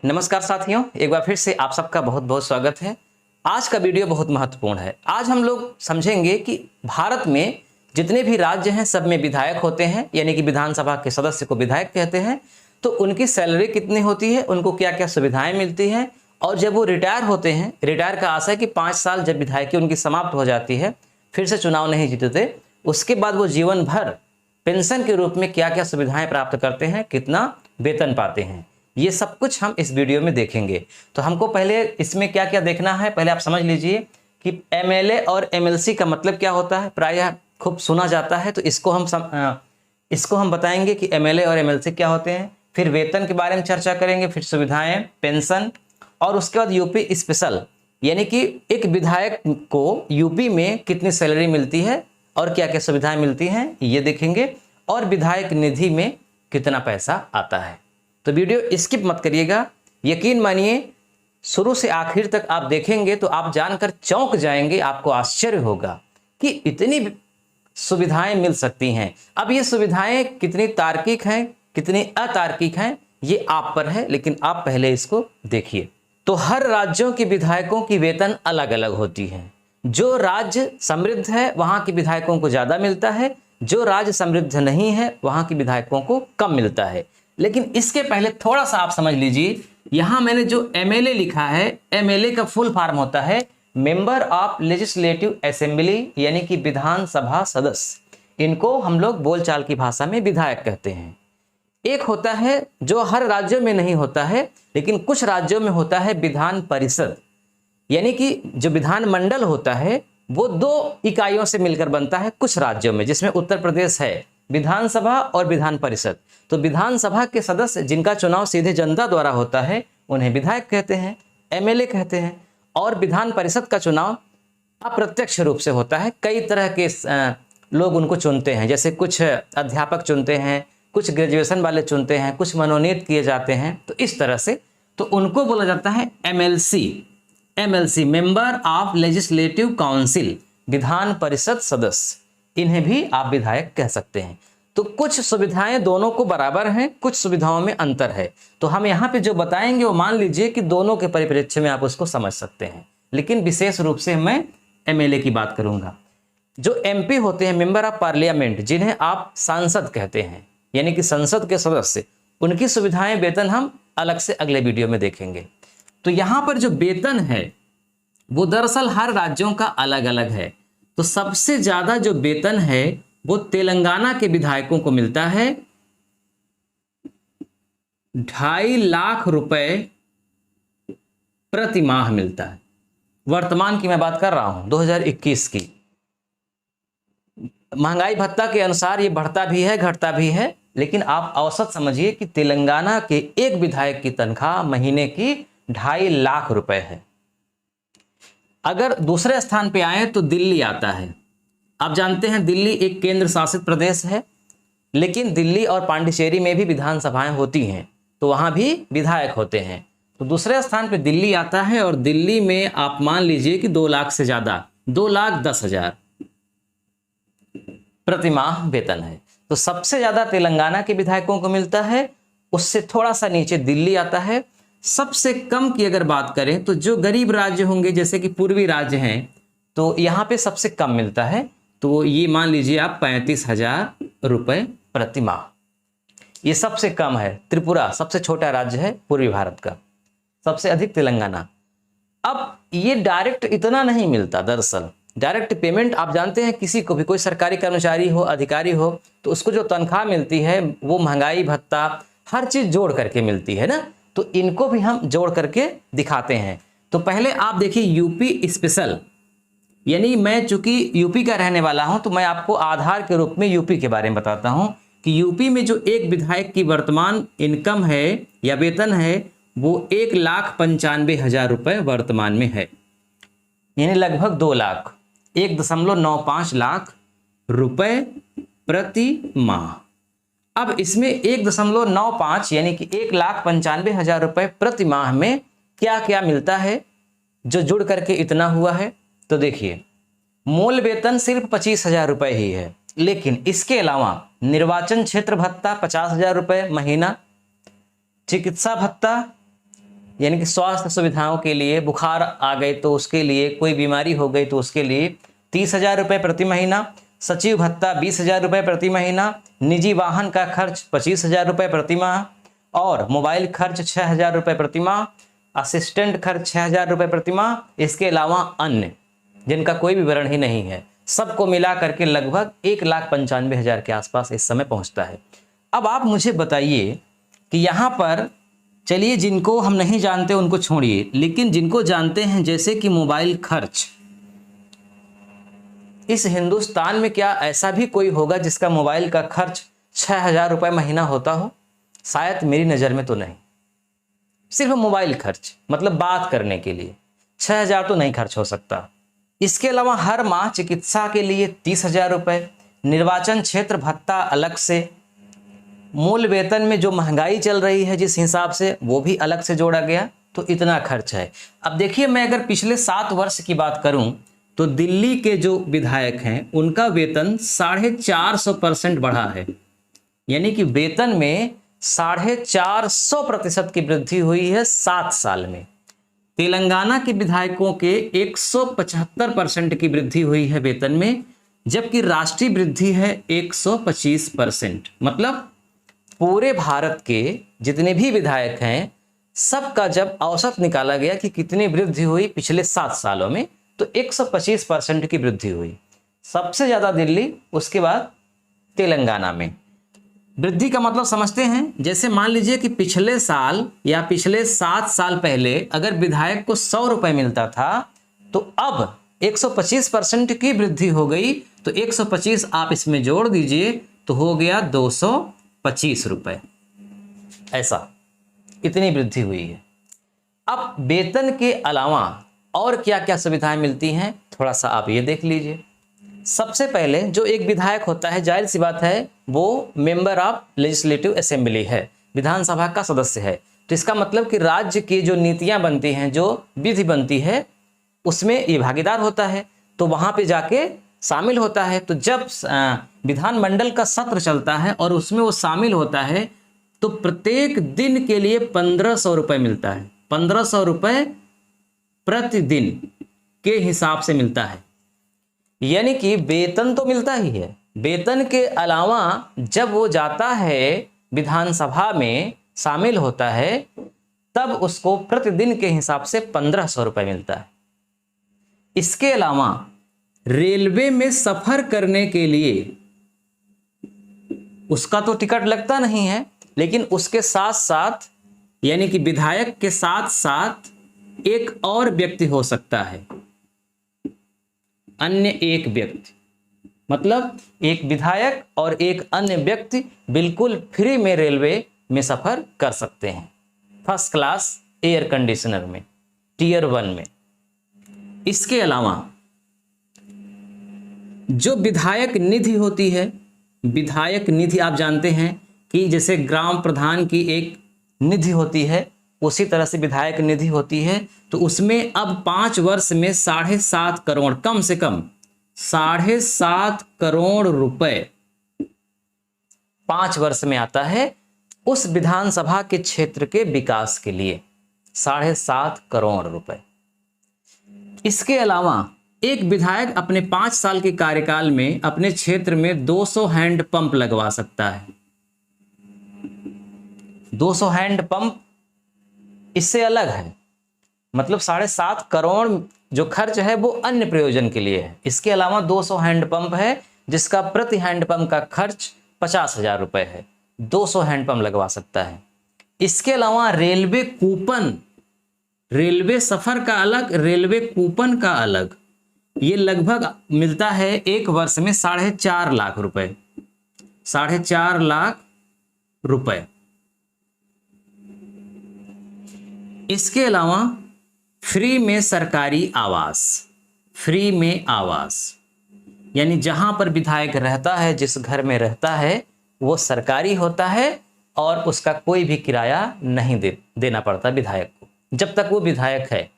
नमस्कार साथियों, एक बार फिर से आप सबका बहुत बहुत स्वागत है। आज का वीडियो बहुत महत्वपूर्ण है। आज हम लोग समझेंगे कि भारत में जितने भी राज्य हैं सब में विधायक होते हैं, यानी कि विधानसभा के सदस्य को विधायक कहते हैं। तो उनकी सैलरी कितनी होती है, उनको क्या क्या सुविधाएं मिलती हैं, और जब वो रिटायर होते हैं, रिटायर का आशय कि 5 साल जब विधायकी उनकी समाप्त हो जाती है, फिर से चुनाव नहीं जीतते, उसके बाद वो जीवन भर पेंशन के रूप में क्या क्या सुविधाएं प्राप्त करते हैं, कितना वेतन पाते हैं, ये सब कुछ हम इस वीडियो में देखेंगे। तो हमको पहले इसमें क्या क्या देखना है, पहले आप समझ लीजिए कि एमएलए और एमएलसी का मतलब क्या होता है। प्रायः खूब सुना जाता है, तो इसको हम बताएंगे कि एमएलए और एमएलसी क्या होते हैं। फिर वेतन के बारे में चर्चा करेंगे, फिर सुविधाएं, पेंशन, और उसके बाद यूपी स्पेशल, यानी कि एक विधायक को यूपी में कितनी सैलरी मिलती है और क्या क्या सुविधाएं मिलती हैं, ये देखेंगे। और विधायक निधि में कितना पैसा आता है। तो वीडियो स्किप मत करिएगा, यकीन मानिए शुरू से आखिर तक आप देखेंगे तो आप जानकर चौंक जाएंगे, आपको आश्चर्य होगा कि इतनी सुविधाएं मिल सकती हैं। अब ये सुविधाएं कितनी तार्किक हैं, कितनी अतार्किक हैं, ये आप पर है, लेकिन आप पहले इसको देखिए। तो हर राज्यों के विधायकों की वेतन अलग अलग होती है। जो राज्य समृद्ध है वहां के विधायकों को ज्यादा मिलता है, जो राज्य समृद्ध नहीं है वहां के विधायकों को कम मिलता है। लेकिन इसके पहले थोड़ा सा आप समझ लीजिए, यहां मैंने जो एमएलए लिखा है, एमएलए का फुल फॉर्म होता है मेंबर ऑफ लेजिस्लेटिव असेंबली, यानी कि विधानसभा सदस्य। इनको हम लोग बोलचाल की भाषा में विधायक कहते हैं। एक होता है जो हर राज्यों में नहीं होता है, लेकिन कुछ राज्यों में होता है विधान परिषद, यानी कि जो विधानमंडल होता है वो 2 इकाइयों से मिलकर बनता है कुछ राज्यों में, जिसमें उत्तर प्रदेश है, विधानसभा और विधान परिषद। तो विधानसभा के सदस्य जिनका चुनाव सीधे जनता द्वारा होता है उन्हें विधायक कहते हैं, एमएलए कहते हैं। और विधान परिषद का चुनाव अप्रत्यक्ष रूप से होता है, कई तरह के लोग उनको चुनते हैं, जैसे कुछ अध्यापक चुनते हैं, कुछ ग्रेजुएशन वाले चुनते हैं, कुछ मनोनीत किए जाते हैं। तो इस तरह से तो उनको बोला जाता है MLC, member of legislative council, Vidhan Parishad सदस्य। इन्हें भी आप विधायक कह सकते हैं। तो कुछ सुविधाएं दोनों को बराबर हैं, कुछ सुविधाओं में अंतर है। तो हम यहाँ पे जो बताएंगे वो मान लीजिए कि दोनों के परिप्रेक्ष्य में आप उसको समझ सकते हैं, लेकिन विशेष रूप से मैं एमएलए की बात करूंगा। जो एमपी होते हैं, मेंबर ऑफ पार्लियामेंट, जिन्हें आप सांसद कहते हैं, यानी कि संसद के सदस्य, उनकी सुविधाएं, वेतन हम अलग से अगले वीडियो में देखेंगे। तो यहाँ पर जो वेतन है वो दरअसल हर राज्यों का अलग अलग है। तो सबसे ज्यादा जो वेतन है वो तेलंगाना के विधायकों को मिलता है, 2.5 लाख रुपए प्रति माह मिलता है। वर्तमान की मैं बात कर रहा हूं, 2021 की। महंगाई भत्ता के अनुसार ये बढ़ता भी है, घटता भी है, लेकिन आप औसत समझिए कि तेलंगाना के एक विधायक की तनख्वाह महीने की 2.5 लाख रुपए है। अगर दूसरे स्थान पे आए तो दिल्ली आता है। आप जानते हैं दिल्ली एक केंद्र शासित प्रदेश है, लेकिन दिल्ली और पांडिचेरी में भी विधानसभाएं होती हैं, तो वहां भी विधायक होते हैं। तो दूसरे स्थान पे दिल्ली आता है, और दिल्ली में आप मान लीजिए कि 2 लाख से ज्यादा, 2,10,000 प्रति माह वेतन है। तो सबसे ज्यादा तेलंगाना के विधायकों को मिलता है, उससे थोड़ा सा नीचे दिल्ली आता है। सबसे कम की अगर बात करें तो जो गरीब राज्य होंगे, जैसे कि पूर्वी राज्य हैं, तो यहाँ पे सबसे कम मिलता है। तो ये मान लीजिए आप 35,000 रुपए प्रति माह, ये सबसे कम है। त्रिपुरा सबसे छोटा राज्य है पूर्वी भारत का, सबसे अधिक तेलंगाना। अब ये डायरेक्ट इतना नहीं मिलता, दरअसल डायरेक्ट पेमेंट आप जानते हैं, किसी को भी, कोई सरकारी कर्मचारी हो, अधिकारी हो, तो उसको जो तनख्वाह मिलती है वो महंगाई भत्ता हर चीज जोड़ करके मिलती है ना। तो इनको भी हम जोड़ करके दिखाते हैं। तो पहले आप देखिए यूपी स्पेशल, यानी मैं चूंकि यूपी का रहने वाला हूं तो मैं आपको आधार के रूप में यूपी के बारे में बताता हूं कि यूपी में जो एक विधायक की वर्तमान इनकम है या वेतन है वो 1,95,000 रुपए वर्तमान में है, यानी लगभग 2 लाख, 1.95 लाख रुपए प्रति माह। अब इसमें 1.95 यानी कि 1,95,000 रुपए प्रति माह में क्या क्या मिलता है जो जुड़ करके इतना हुआ है। तो देखिए, मूल वेतन सिर्फ 25,000 रुपए ही है, लेकिन इसके अलावा निर्वाचन क्षेत्र भत्ता 50,000 रुपए महीना, चिकित्सा भत्ता, यानी कि स्वास्थ्य सुविधाओं के लिए, बुखार आ गए तो उसके लिए, कोई बीमारी हो गई तो उसके लिए 30,000 रुपये प्रति महीना, सचिव भत्ता 20,000 रुपये प्रति महीना, निजी वाहन का खर्च 25,000 रुपये प्रति माह और मोबाइल खर्च 6,000 रुपये प्रति माह, असिस्टेंट खर्च 6,000 रुपये प्रति माह। इसके अलावा अन्य जिनका कोई विवरण ही नहीं है, सबको मिला करके लगभग 1,95,000 के आसपास इस समय पहुंचता है। अब आप मुझे बताइए कि यहाँ पर, चलिए जिनको हम नहीं जानते उनको छोड़िए, लेकिन जिनको जानते हैं, जैसे कि मोबाइल खर्च, इस हिंदुस्तान में क्या ऐसा भी कोई होगा जिसका मोबाइल का खर्च 6,000 रुपये महीना होता हो? शायद मेरी नज़र में तो नहीं। सिर्फ मोबाइल खर्च मतलब बात करने के लिए 6,000 तो नहीं खर्च हो सकता। इसके अलावा हर माह चिकित्सा के लिए 30,000 रुपये, निर्वाचन क्षेत्र भत्ता अलग से, मूल वेतन में जो महंगाई चल रही है जिस हिसाब से, वो भी अलग से जोड़ा गया, तो इतना खर्च है। अब देखिए, मैं अगर पिछले 7 वर्ष की बात करूं तो दिल्ली के जो विधायक हैं उनका वेतन 450% बढ़ा है, यानी कि वेतन में 450% की वृद्धि हुई है 7 साल में। तेलंगाना के विधायकों के 175% की वृद्धि हुई है वेतन में, जबकि राष्ट्रीय वृद्धि है 125%। मतलब पूरे भारत के जितने भी विधायक हैं, सबका जब औसत निकाला गया कि कितनी वृद्धि हुई पिछले 7 सालों में, तो 125% की वृद्धि हुई। सबसे ज़्यादा दिल्ली, उसके बाद तेलंगाना में। वृद्धि का मतलब समझते हैं, जैसे मान लीजिए कि पिछले साल या पिछले 7 साल पहले अगर विधायक को 100 रुपये मिलता था, तो अब 125% की वृद्धि हो गई, तो 125 आप इसमें जोड़ दीजिए तो हो गया 225 रुपये। ऐसा इतनी वृद्धि हुई है। अब वेतन के अलावा और क्या क्या सुविधाएं मिलती हैं, थोड़ा सा आप ये देख लीजिए। सबसे पहले जो एक विधायक होता है, जाहिर सी बात है वो मेंबर ऑफ लेजिस्लेटिव असेंबली है, विधानसभा का सदस्य है। तो इसका मतलब कि राज्य की जो नीतियां बनती हैं, जो विधि बनती है, उसमें ये भागीदार होता है, तो वहाँ पे जाके शामिल होता है। तो जब विधानमंडल का सत्र चलता है और उसमें वो शामिल होता है, तो प्रत्येक दिन के लिए 1,500 रुपये मिलता है। 1,500 रुपये प्रतिदिन के हिसाब से मिलता है, यानी कि वेतन तो मिलता ही है। वेतन के अलावा जब वो जाता है विधानसभा में शामिल होता है, तब उसको प्रतिदिन के हिसाब से 1,500 रुपये मिलता है। इसके अलावा रेलवे में सफर करने के लिए उसका तो टिकट लगता नहीं है, लेकिन उसके साथ साथ, यानी कि विधायक के साथ साथ एक और व्यक्ति हो सकता है, अन्य एक व्यक्ति, मतलब एक विधायक और एक अन्य व्यक्ति बिल्कुल फ्री में रेलवे में सफर कर सकते हैं, फर्स्ट क्लास एयर कंडीशनर में, टियर 1 में। इसके अलावा जो विधायक निधि होती है, विधायक निधि आप जानते हैं कि जैसे ग्राम प्रधान की एक निधि होती है, उसी तरह से विधायक निधि होती है। तो उसमें अब 5 वर्ष में 7.5 करोड़, कम से कम 7.5 करोड़ रुपए 5 वर्ष में आता है उस विधानसभा के क्षेत्र के विकास के लिए, 7.5 करोड़ रुपए। इसके अलावा एक विधायक अपने 5 साल के कार्यकाल में अपने क्षेत्र में 200 हैंड पंप लगवा सकता है। 200 हैंड पंप इससे अलग है, मतलब 7.5 करोड़ जो खर्च है वो अन्य प्रयोजन के लिए है। इसके अलावा 200 हैंड पंप है जिसका प्रति हैंड पंप का खर्च 50,000 रुपये है, 200 हैंड पंप लगवा सकता है। इसके अलावा रेलवे कूपन, रेलवे सफर का अलग, रेलवे कूपन का अलग, ये लगभग मिलता है एक वर्ष में 4.5 लाख रुपए, 4.5 लाख रुपए। इसके अलावा फ्री में सरकारी आवास, फ्री में आवास, यानी जहां पर विधायक रहता है, जिस घर में रहता है, वो सरकारी होता है और उसका कोई भी किराया नहीं देना पड़ता विधायक को, जब तक वो विधायक है।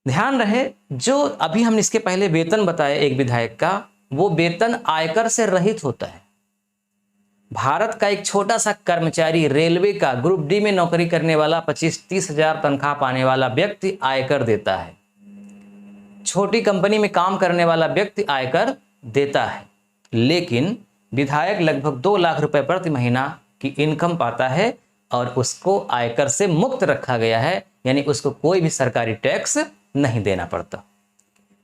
ध्यान रहे, जो अभी हम इसके पहले वेतन बताए एक विधायक का, वो वेतन आयकर से रहित होता है। भारत का एक छोटा सा कर्मचारी, रेलवे का ग्रुप डी में नौकरी करने वाला 25-30 हजार तनख्वाह पाने वाला व्यक्ति आयकर देता है। छोटी कंपनी में काम करने वाला व्यक्ति आयकर देता है, लेकिन विधायक लगभग 2 लाख रुपए प्रति महीना की इनकम पाता है और उसको आयकर से मुक्त रखा गया है, यानी उसको कोई भी सरकारी टैक्स नहीं देना पड़ता।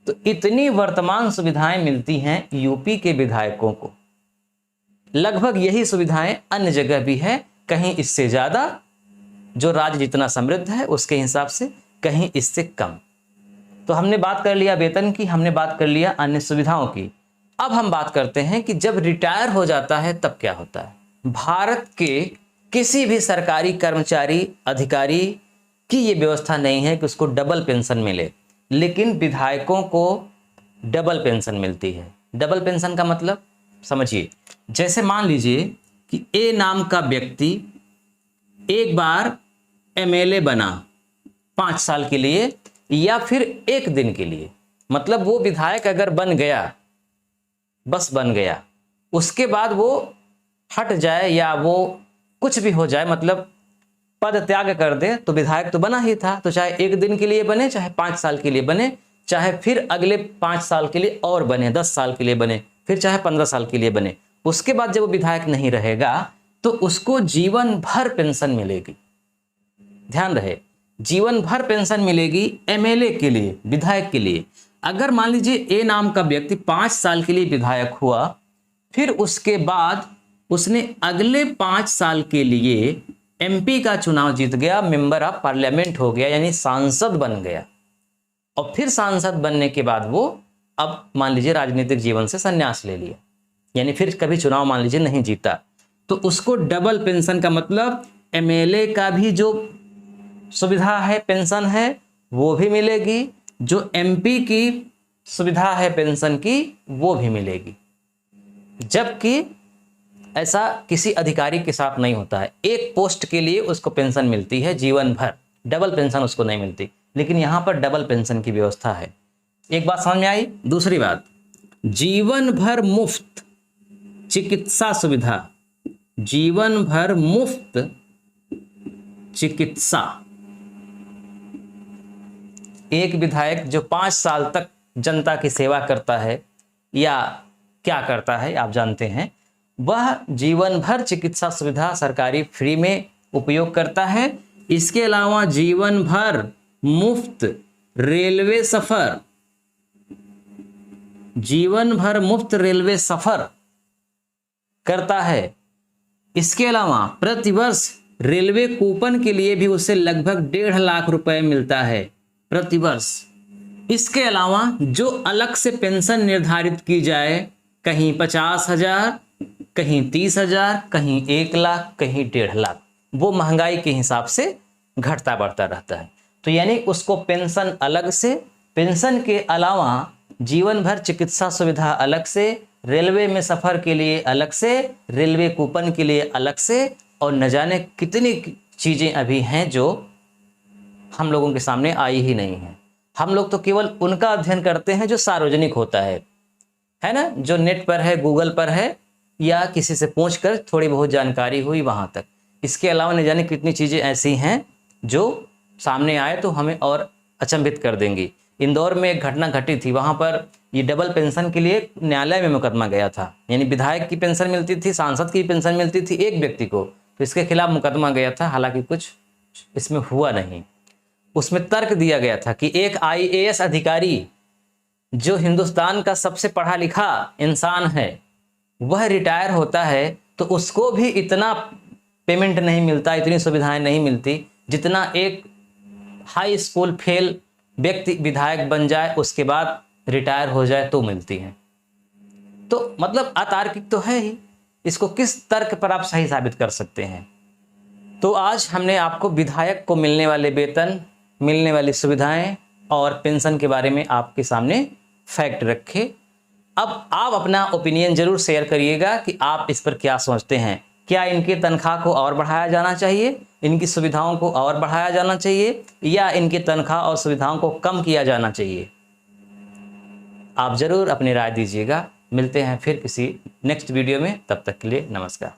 तो इतनी वर्तमान सुविधाएं मिलती हैं यूपी के विधायकों को। लगभग यही सुविधाएं अन्य जगह भी है, कहीं इससे ज्यादा, जो राज्य जितना समृद्ध है उसके हिसाब से, कहीं इससे कम। तो हमने बात कर लिया वेतन की, हमने बात कर लिया अन्य सुविधाओं की। अब हम बात करते हैं कि जब रिटायर हो जाता है तब क्या होता है। भारत के किसी भी सरकारी कर्मचारी, अधिकारी की ये व्यवस्था नहीं है कि उसको डबल पेंशन मिले, लेकिन विधायकों को डबल पेंशन मिलती है। डबल पेंशन का मतलब समझिए, जैसे मान लीजिए कि ए नाम का व्यक्ति एक बार एमएलए बना 5 साल के लिए या फिर 1 दिन के लिए, मतलब वो विधायक अगर बन गया, बस बन गया, उसके बाद वो हट जाए या वो कुछ भी हो जाए, मतलब पद त्याग कर दे, तो विधायक तो बना ही था। तो चाहे 1 दिन के लिए बने, चाहे 5 साल के लिए बने, चाहे फिर अगले 5 साल के लिए और बने, 10 साल के लिए बने, फिर चाहे 15 साल के लिए बने, उसके बाद जब वो विधायक नहीं रहेगा तो उसको जीवन भर पेंशन मिलेगी। ध्यान रहे, जीवन भर पेंशन मिलेगी एमएलए के लिए, विधायक के लिए। अगर मान लीजिए ए नाम का व्यक्ति 5 साल के लिए विधायक हुआ, फिर उसके बाद उसने अगले 5 साल के लिए एमपी का चुनाव जीत गया, मेंबर ऑफ पार्लियामेंट हो गया, यानी सांसद बन गया, और फिर सांसद बनने के बाद वो अब मान लीजिए राजनीतिक जीवन से संन्यास ले लिया, यानी फिर कभी चुनाव मान लीजिए नहीं जीता, तो उसको डबल पेंशन का मतलब एमएलए का भी जो सुविधा है, पेंशन है, वो भी मिलेगी, जो एमपी की सुविधा है पेंशन की, वो भी मिलेगी। जबकि ऐसा किसी अधिकारी के साथ नहीं होता है। एक पोस्ट के लिए उसको पेंशन मिलती है जीवन भर, डबल पेंशन उसको नहीं मिलती, लेकिन यहां पर डबल पेंशन की व्यवस्था है। एक बात समझ में आई। दूसरी बात, जीवन भर मुफ्त चिकित्सा सुविधा, जीवन भर मुफ्त चिकित्सा। एक विधायक जो 5 साल तक जनता की सेवा करता है या क्या करता है आप जानते हैं, वह जीवन भर चिकित्सा सुविधा सरकारी फ्री में उपयोग करता है। इसके अलावा जीवन भर मुफ्त रेलवे सफर, जीवन भर मुफ्त रेलवे सफर करता है। इसके अलावा प्रतिवर्ष रेलवे कूपन के लिए भी उसे लगभग 1.5 लाख रुपए मिलता है प्रतिवर्ष। इसके अलावा जो अलग से पेंशन निर्धारित की जाए, कहीं 50,000, कहीं 30,000, कहीं 1 लाख, कहीं 1.5 लाख, वो महंगाई के हिसाब से घटता बढ़ता रहता है। तो यानी उसको पेंशन अलग से, पेंशन के अलावा जीवन भर चिकित्सा सुविधा अलग से, रेलवे में सफर के लिए अलग से, रेलवे कूपन के लिए अलग से, और न जाने कितनी चीजें अभी हैं जो हम लोगों के सामने आई ही नहीं है। हम लोग तो केवल उनका अध्ययन करते हैं जो सार्वजनिक होता है ना, जो नेट पर है, गूगल पर है, या किसी से पूछकर थोड़ी बहुत जानकारी हुई वहां तक। इसके अलावा न जाने कितनी चीजें ऐसी हैं जो सामने आए तो हमें और अचंभित कर देंगी। इंदौर में एक घटना घटी थी, वहां पर ये डबल पेंशन के लिए न्यायालय में मुकदमा गया था, यानी विधायक की पेंशन मिलती थी, सांसद की पेंशन मिलती थी एक व्यक्ति को, तो इसके खिलाफ मुकदमा गया था। हालांकि कुछ इसमें हुआ नहीं। उसमें तर्क दिया गया था कि एक आईएएस अधिकारी जो हिंदुस्तान का सबसे पढ़ा लिखा इंसान है, वह रिटायर होता है तो उसको भी इतना पेमेंट नहीं मिलता, इतनी सुविधाएं नहीं मिलती जितना एक हाई स्कूल फेल व्यक्ति विधायक बन जाए, उसके बाद रिटायर हो जाए तो मिलती हैं। तो मतलब अतार्किक तो है ही, इसको किस तर्क पर आप सही साबित कर सकते हैं। तो आज हमने आपको विधायक को मिलने वाले वेतन, मिलने वाली सुविधाएं और पेंशन के बारे में आपके सामने फैक्ट रखे। अब आप अपना ओपिनियन जरूर शेयर करिएगा कि आप इस पर क्या सोचते हैं। क्या इनकी तनख्वाह को और बढ़ाया जाना चाहिए, इनकी सुविधाओं को और बढ़ाया जाना चाहिए, या इनकी तनख्वाह और सुविधाओं को कम किया जाना चाहिए? आप जरूर अपनी राय दीजिएगा। मिलते हैं फिर किसी नेक्स्ट वीडियो में, तब तक के लिए नमस्कार।